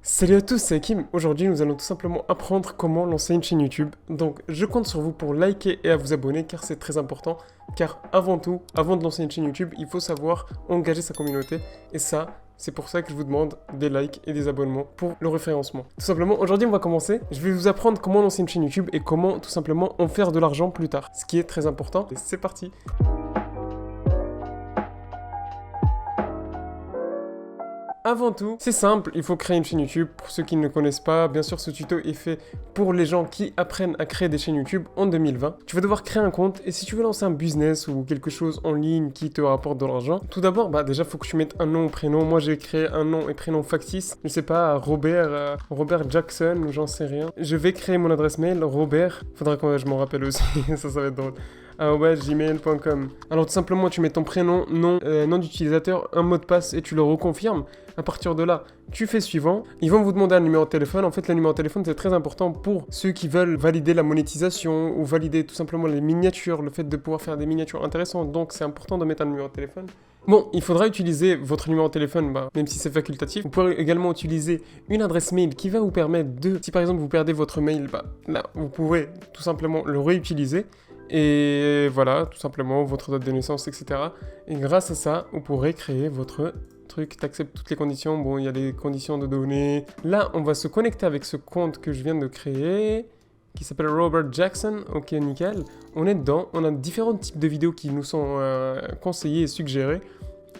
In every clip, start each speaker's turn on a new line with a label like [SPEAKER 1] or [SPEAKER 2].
[SPEAKER 1] Salut à tous, c'est Hakim. Aujourd'hui, nous allons tout simplement apprendre comment lancer une chaîne YouTube. Donc, je compte sur vous pour liker et à vous abonner car c'est très important. Car avant tout, avant de lancer une chaîne YouTube, il faut savoir engager sa communauté. Et ça, c'est pour ça que je vous demande des likes et des abonnements pour le référencement. Tout simplement, aujourd'hui, on va commencer. Je vais vous apprendre comment lancer une chaîne YouTube et comment tout simplement en faire de l'argent plus tard. Ce qui est très important. Et c'est parti. Avant tout, c'est simple, il faut créer une chaîne YouTube. Pour ceux qui ne connaissent pas, bien sûr, ce tuto est fait pour les gens qui apprennent à créer des chaînes YouTube en 2020. Tu vas devoir créer un compte et si tu veux lancer un business ou quelque chose en ligne qui te rapporte de l'argent, tout d'abord, déjà, il faut que tu mettes un nom, prénom. Moi, j'ai créé un nom et prénom factice. Je sais pas, Robert Jackson ou j'en sais rien. Je vais créer mon adresse mail, Robert. Faudra que je m'en rappelle aussi, ça va être drôle. gmail.com. Alors tout simplement tu mets ton prénom, nom d'utilisateur, un mot de passe et tu le reconfirmes. À partir de là, tu fais suivant. Ils vont vous demander un numéro de téléphone. En fait, le numéro de téléphone, c'est très important pour ceux qui veulent valider la monétisation ou valider tout simplement les miniatures, le fait de pouvoir faire des miniatures intéressantes. Donc, c'est important de mettre un numéro de téléphone. Bon, il faudra utiliser votre numéro de téléphone, même si c'est facultatif. Vous pourrez également utiliser une adresse mail qui va vous permettre de, si par exemple vous perdez votre mail, là, vous pouvez tout simplement le réutiliser. Et voilà, tout simplement, votre date de naissance, etc. Et grâce à ça, vous pourrez créer votre truc. Tu acceptes toutes les conditions. Bon, il y a les conditions de données. Là, on va se connecter avec ce compte que je viens de créer, qui s'appelle Robert Jackson. Ok, nickel. On est dedans. On a différents types de vidéos qui nous sont conseillées et suggérées.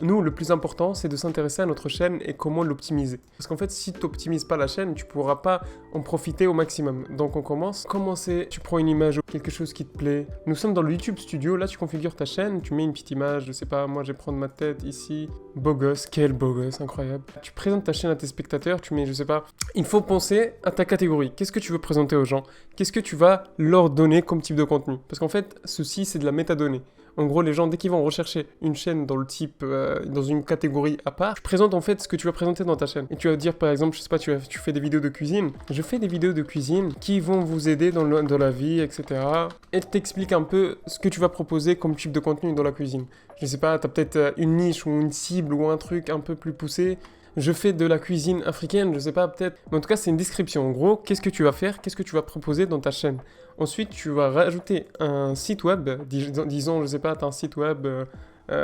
[SPEAKER 1] Nous, le plus important, c'est de s'intéresser à notre chaîne et comment l'optimiser. Parce qu'en fait, si tu n'optimises pas la chaîne, tu ne pourras pas en profiter au maximum. Donc on commence. Commencer, tu prends une image ou quelque chose qui te plaît. Nous sommes dans le YouTube Studio. Là, tu configures ta chaîne, tu mets une petite image. Je sais pas, moi, je vais prendre ma tête ici. Beau gosse, quel beau gosse, incroyable. Tu présentes ta chaîne à tes spectateurs, tu mets, je sais pas. Il faut penser à ta catégorie. Qu'est-ce que tu veux présenter aux gens? Qu'est-ce que tu vas leur donner comme type de contenu? Parce qu'en fait, ceci, c'est de la métadonnée. En gros, les gens, dès qu'ils vont rechercher une chaîne dans le type, dans une catégorie à part, tu présentes en fait ce que tu vas présenter dans ta chaîne. Et tu vas dire, par exemple, je sais pas, tu fais des vidéos de cuisine. Je fais des vidéos de cuisine qui vont vous aider dans la vie, etc. Et t'expliques un peu ce que tu vas proposer comme type de contenu dans la cuisine. Je sais pas, t'as peut-être une niche ou une cible ou un truc un peu plus poussé. Je fais de la cuisine africaine, je sais pas, peut-être. Mais en tout cas, c'est une description. En gros, qu'est-ce que tu vas faire, qu'est-ce que tu vas proposer dans ta chaîne. Ensuite, tu vas rajouter un site web, disons, je sais pas, tu as un site web.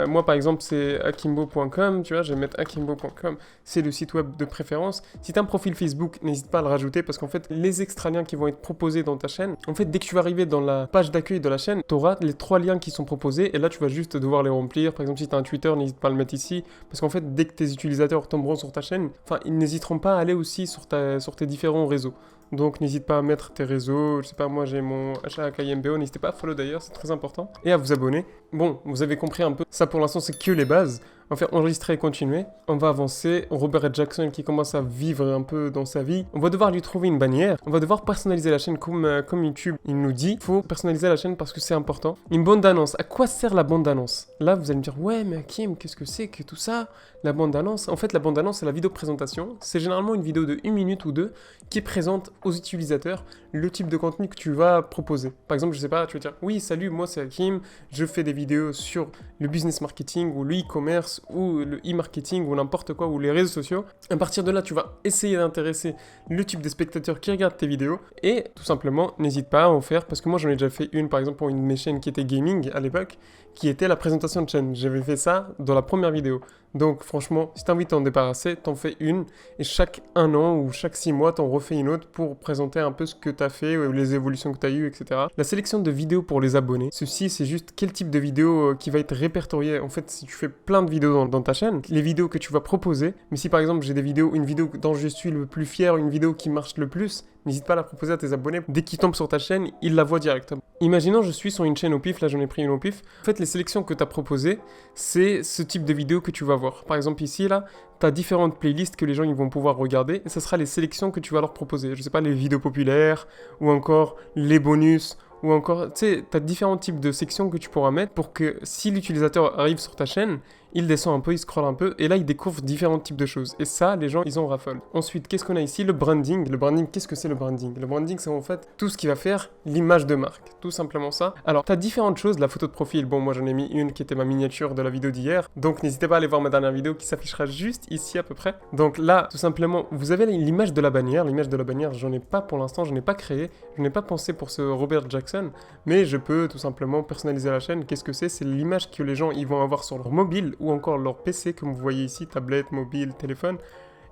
[SPEAKER 1] Moi, par exemple, c'est akimbo.com, tu vois, je vais mettre akimbo.com, c'est le site web de préférence. Si tu as un profil Facebook, n'hésite pas à le rajouter parce qu'en fait, les extra liens qui vont être proposés dans ta chaîne, en fait, dès que tu vas arriver dans la page d'accueil de la chaîne, tu auras les 3 liens qui sont proposés et là, tu vas juste devoir les remplir. Par exemple, si tu as un Twitter, n'hésite pas à le mettre ici parce qu'en fait, dès que tes utilisateurs tomberont sur ta chaîne, ils n'hésiteront pas à aller aussi sur tes différents réseaux. Donc n'hésite pas à mettre tes réseaux, je sais pas, moi j'ai mon #KMBO, n'hésitez pas à follow d'ailleurs, c'est très important, et à vous abonner. Bon, vous avez compris un peu, ça pour l'instant c'est que les bases. On va faire enregistrer et continuer. On va avancer. Robert Jackson qui commence à vivre un peu dans sa vie. On va devoir lui trouver une bannière. On va devoir personnaliser la chaîne comme YouTube. Il nous dit, il faut personnaliser la chaîne parce que c'est important. Une bande d'annonce. À quoi sert la bande d'annonce? Là, vous allez me dire, ouais, mais Hakim, qu'est-ce que c'est que tout ça? La bande d'annonce. En fait, la bande d'annonce, c'est la vidéo présentation. C'est généralement une vidéo de 1 minute ou 2 qui présente aux utilisateurs le type de contenu que tu vas proposer. Par exemple, je sais pas, tu vas dire, oui, salut, moi c'est Hakim, je fais des vidéos sur le business marketing ou le e-commerce ou le e-marketing ou n'importe quoi ou les réseaux sociaux. À partir de là, tu vas essayer d'intéresser le type de spectateurs qui regardent tes vidéos et tout simplement, n'hésite pas à en faire parce que moi j'en ai déjà fait une par exemple pour une de mes chaînes qui était gaming à l'époque, qui était la présentation de chaîne. J'avais fait ça dans la première vidéo. Donc franchement, si tu as envie de t'en débarrasser, t'en fais une et chaque 1 an ou chaque 6 mois, t'en refais une autre pour présenter un peu ce que tu as fait, les évolutions que tu as eues, etc. La sélection de vidéos pour les abonnés, ceci c'est juste quel type de vidéo qui va être répertorié. En fait, si tu fais plein de vidéos dans ta chaîne, les vidéos que tu vas proposer, mais si par exemple j'ai une vidéo dont je suis le plus fier, une vidéo qui marche le plus, n'hésite pas à la proposer à tes abonnés. Dès qu'ils tombent sur ta chaîne, ils la voient directement. Imaginons je suis sur une chaîne au pif, là j'en ai pris une au pif. En fait, les sélections que tu as proposées, c'est ce type de vidéo que tu vas voir. Par exemple ici, là, tu as différentes playlists que les gens ils vont pouvoir regarder et ce sera les sélections que tu vas leur proposer. Je sais pas, les vidéos populaires ou encore les bonus ou encore, tu sais, tu as différents types de sections que tu pourras mettre pour que si l'utilisateur arrive sur ta chaîne, il descend un peu, il scrolle un peu, et là il découvre différents types de choses. Et ça, les gens, ils en raffolent. Ensuite, qu'est-ce qu'on a ici? Le branding. Le branding, qu'est-ce que c'est le branding? Le branding, c'est en fait tout ce qui va faire l'image de marque. Tout simplement ça. Alors, tu as différentes choses. La photo de profil, bon, moi j'en ai mis une qui était ma miniature de la vidéo d'hier. Donc, n'hésitez pas à aller voir ma dernière vidéo qui s'affichera juste ici à peu près. Donc là, tout simplement, vous avez l'image de la bannière. L'image de la bannière, j'en ai pas pour l'instant, je n'ai pas créé. Je n'ai pas pensé pour ce Robert Jackson. Mais je peux tout simplement personnaliser la chaîne. Qu'est-ce que c'est? C'est l'image que les gens ils vont avoir sur leur mobile ou encore leur PC, comme vous voyez ici, tablette, mobile, téléphone.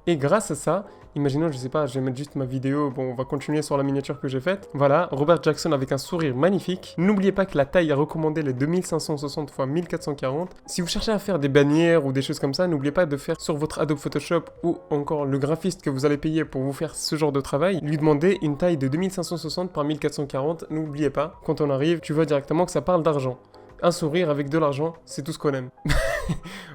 [SPEAKER 1] Et grâce à ça, imaginons, je sais pas, je vais mettre juste ma vidéo, bon, on va continuer sur la miniature que j'ai faite. Voilà, Robert Jackson avec un sourire magnifique. N'oubliez pas que la taille est recommandée les 2560 x 1440. Si vous cherchez à faire des bannières ou des choses comme ça, n'oubliez pas de faire sur votre Adobe Photoshop ou encore le graphiste que vous allez payer pour vous faire ce genre de travail, lui demander une taille de 2560 x 1440. N'oubliez pas, quand on arrive, tu vois directement que ça parle d'argent. Un sourire avec de l'argent, c'est tout ce qu'on aime.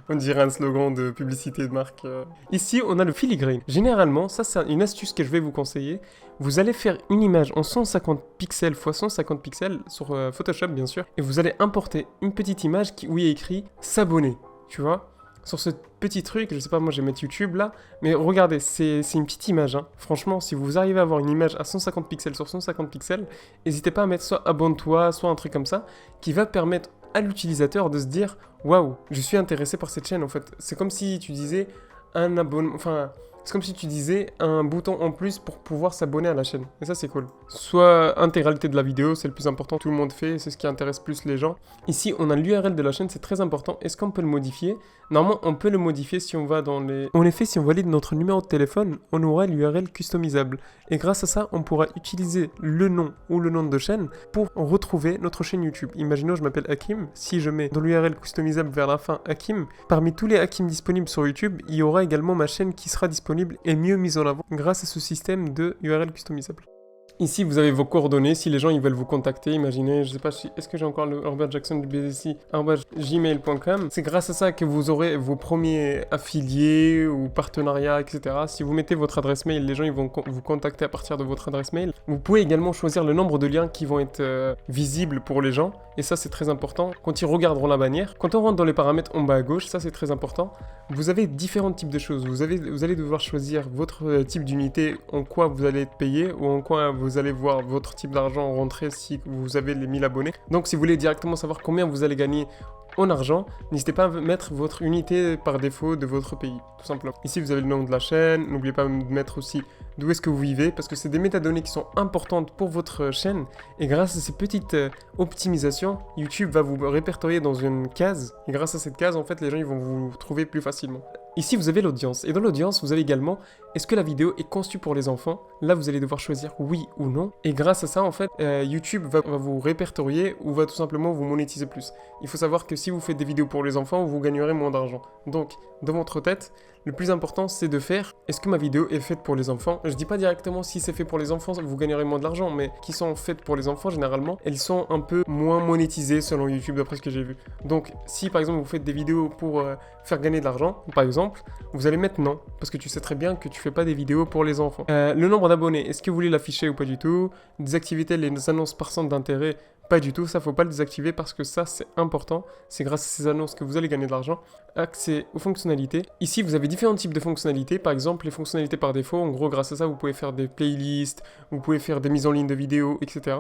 [SPEAKER 1] On dirait un slogan de publicité de marque. Ici, on a le filigrane. Généralement, ça c'est une astuce que je vais vous conseiller. Vous allez faire une image en 150 pixels x 150 pixels sur Photoshop bien sûr. Et vous allez importer une petite image où il y a écrit « s'abonner ». Tu vois ? Sur ce petit truc, je sais pas, moi je vais mettre YouTube là, mais regardez, c'est une petite image, hein. Franchement, si vous arrivez à avoir une image à 150 pixels sur 150 pixels, n'hésitez pas à mettre soit abonne-toi, soit un truc comme ça, qui va permettre à l'utilisateur de se dire « Waouh, je suis intéressé par cette chaîne en fait ». C'est comme si tu disais un abonnement, enfin... C'est comme si tu disais un bouton en plus pour pouvoir s'abonner à la chaîne. Et ça, c'est cool. Soit intégralité de la vidéo, c'est le plus important. Tout le monde fait, c'est ce qui intéresse plus les gens. Ici, on a l'URL de la chaîne, c'est très important. Est-ce qu'on peut le modifier? Normalement, on peut le modifier si on va dans les... En effet, si on valide notre numéro de téléphone, on aura l'URL customisable. Et grâce à ça, on pourra utiliser le nom ou le nom de chaîne pour retrouver notre chaîne YouTube. Imaginons, je m'appelle Hakim. Si je mets dans l'URL customisable vers la fin Hakim, parmi tous les Hakim disponibles sur YouTube, il y aura également ma chaîne qui sera disponible et mieux mise en avant grâce à ce système de URL customisable. Ici, vous avez vos coordonnées. Si les gens ils veulent vous contacter, imaginez, je sais pas, est-ce que j'ai encore le Robert Jackson du BSI, gmail.com. C'est grâce à ça que vous aurez vos premiers affiliés ou partenariats, etc. Si vous mettez votre adresse mail, les gens ils vont vous contacter à partir de votre adresse mail. Vous pouvez également choisir le nombre de liens qui vont être visibles pour les gens. Et ça, c'est très important. Quand ils regarderont la bannière, quand on rentre dans les paramètres en bas à gauche, ça c'est très important. Vous avez différents types de choses. Vous allez devoir choisir votre type d'unité, en quoi vous allez être payé ou en quoi vous allez voir votre type d'argent rentrer si vous avez les 1000 abonnés. Donc si vous voulez directement savoir combien vous allez gagner en argent, n'hésitez pas à mettre votre unité par défaut de votre pays, tout simplement. Ici, vous avez le nom de la chaîne. N'oubliez pas de mettre aussi d'où est-ce que vous vivez, parce que c'est des métadonnées qui sont importantes pour votre chaîne. Et grâce à ces petites optimisations, YouTube va vous répertorier dans une case. Et grâce à cette case, en fait, les gens ils vont vous trouver plus facilement. Ici, vous avez l'audience. Et dans l'audience, vous avez également, est-ce que la vidéo est conçue pour les enfants? Là, vous allez devoir choisir oui ou non. Et grâce à ça, en fait, YouTube va vous répertorier ou va tout simplement vous monétiser plus. Il faut savoir que si vous faites des vidéos pour les enfants, vous gagnerez moins d'argent. Donc, dans votre tête, le plus important, c'est de faire, est-ce que ma vidéo est faite pour les enfants? Je dis pas directement si c'est fait pour les enfants, vous gagnerez moins d'argent, mais qui sont faites pour les enfants, généralement, elles sont un peu moins monétisées selon YouTube, d'après ce que j'ai vu. Donc, si par exemple, vous faites des vidéos pour faire gagner de l'argent, par exemple, vous allez mettre non, parce que tu sais très bien que tu fais pas des vidéos pour les enfants. Le nombre d'abonnés, est-ce que vous voulez l'afficher ou pas du tout? Désactiver les annonces par centre d'intérêt? Pas du tout, ça faut pas le désactiver parce que ça c'est important, c'est grâce à ces annonces que vous allez gagner de l'argent. Accès aux fonctionnalités. Ici vous avez différents types de fonctionnalités, par exemple les fonctionnalités par défaut, en gros grâce à ça vous pouvez faire des playlists, vous pouvez faire des mises en ligne de vidéos, etc.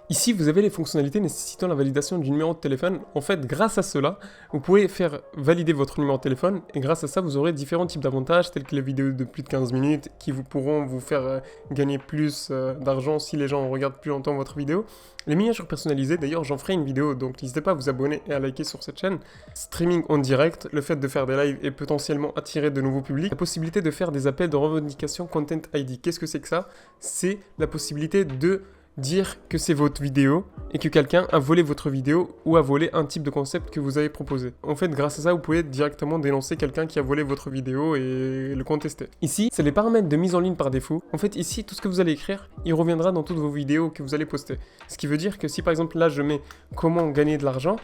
[SPEAKER 1] Ici vous avez les fonctionnalités nécessitant la validation du numéro de téléphone. En fait grâce à cela, vous pouvez faire valider votre numéro de téléphone et grâce à ça vous aurez différents types d'avantages tels que les vidéos de plus de 15 minutes qui pourront vous faire gagner plus d'argent si les gens regardent plus longtemps votre vidéo. Les miniatures personnalisées, d'ailleurs j'en ferai une vidéo, donc n'hésitez pas à vous abonner et à liker sur cette chaîne. Streaming en direct, le fait de faire des lives et potentiellement attirer de nouveaux publics. La possibilité de faire des appels de revendication Content ID. Qu'est-ce que c'est que ça? C'est la possibilité de dire que c'est votre vidéo et que quelqu'un a volé votre vidéo ou a volé un type de concept que vous avez proposé. En fait, grâce à ça, vous pouvez directement dénoncer quelqu'un qui a volé votre vidéo et le contester. Ici, c'est les paramètres de mise en ligne par défaut. En fait, ici, tout ce que vous allez écrire, il reviendra dans toutes vos vidéos que vous allez poster. Ce qui veut dire que si par exemple là, je mets comment gagner de l'argent,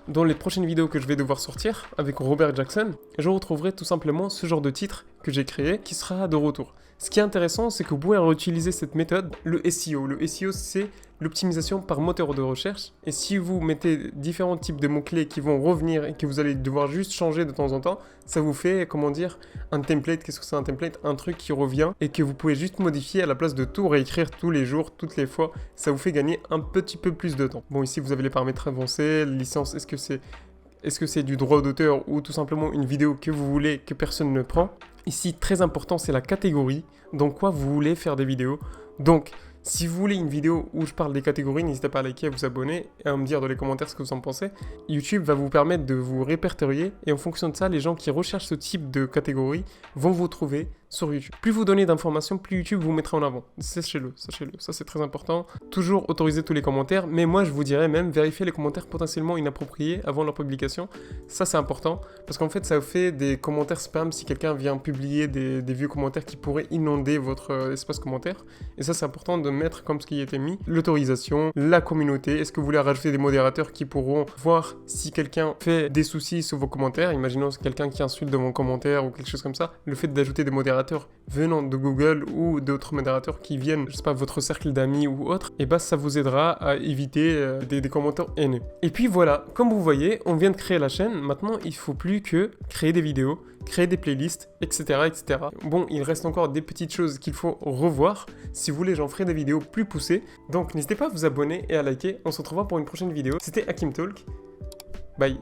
[SPEAKER 1] dans les prochaines vidéos que je vais devoir sortir avec Robert Jackson, je retrouverai tout simplement ce genre de titre que j'ai créé qui sera de retour. Ce qui est intéressant, c'est que vous pouvez réutiliser cette méthode, le SEO. Le SEO, c'est l'optimisation par moteur de recherche. Et si vous mettez différents types de mots-clés qui vont revenir et que vous allez devoir juste changer de temps en temps, ça vous fait, comment dire, un template. Qu'est-ce que c'est un template? Un truc qui revient et que vous pouvez juste modifier à la place de tout réécrire tous les jours, toutes les fois. Ça vous fait gagner un petit peu plus de temps. Bon, ici, vous avez les paramètres avancés, licence, est-ce que c'est du droit d'auteur ou tout simplement une vidéo que vous voulez que personne ne prend. Ici, très important, c'est la catégorie. Dans quoi vous voulez faire des vidéos. Donc, si vous voulez une vidéo où je parle des catégories, n'hésitez pas à liker, à vous abonner et à me dire dans les commentaires ce que vous en pensez. YouTube va vous permettre de vous répertorier et en fonction de ça, les gens qui recherchent ce type de catégorie vont vous trouver sur YouTube. Plus vous donnez d'informations, plus YouTube vous mettra en avant. Sachez-le, sachez-le. Ça, c'est très important. Toujours autoriser tous les commentaires, mais moi, je vous dirais même vérifier les commentaires potentiellement inappropriés avant leur publication. Ça, c'est important parce qu'en fait, ça fait des commentaires spam si quelqu'un vient publier des vieux commentaires qui pourraient inonder votre espace commentaire. Et ça, c'est important de mettre comme ce qui a été mis. L'autorisation, la communauté. Est-ce que vous voulez rajouter des modérateurs qui pourront voir si quelqu'un fait des soucis sur vos commentaires? Imaginons quelqu'un qui insulte dans vos commentaires ou quelque chose comme ça. Le fait d'ajouter des modérateurs venant de Google ou d'autres modérateurs qui viennent, je sais pas, votre cercle d'amis ou autre, et bah ça vous aidera à éviter des commentaires haineux. Et puis voilà, comme vous voyez, on vient de créer la chaîne. Maintenant, il faut plus que créer des vidéos, créer des playlists, etc., etc. Bon, il reste encore des petites choses qu'il faut revoir. Si vous voulez, j'en ferai des vidéos plus poussées. Donc n'hésitez pas à vous abonner et à liker. On se retrouvera pour une prochaine vidéo. C'était Hakim Talk. Bye.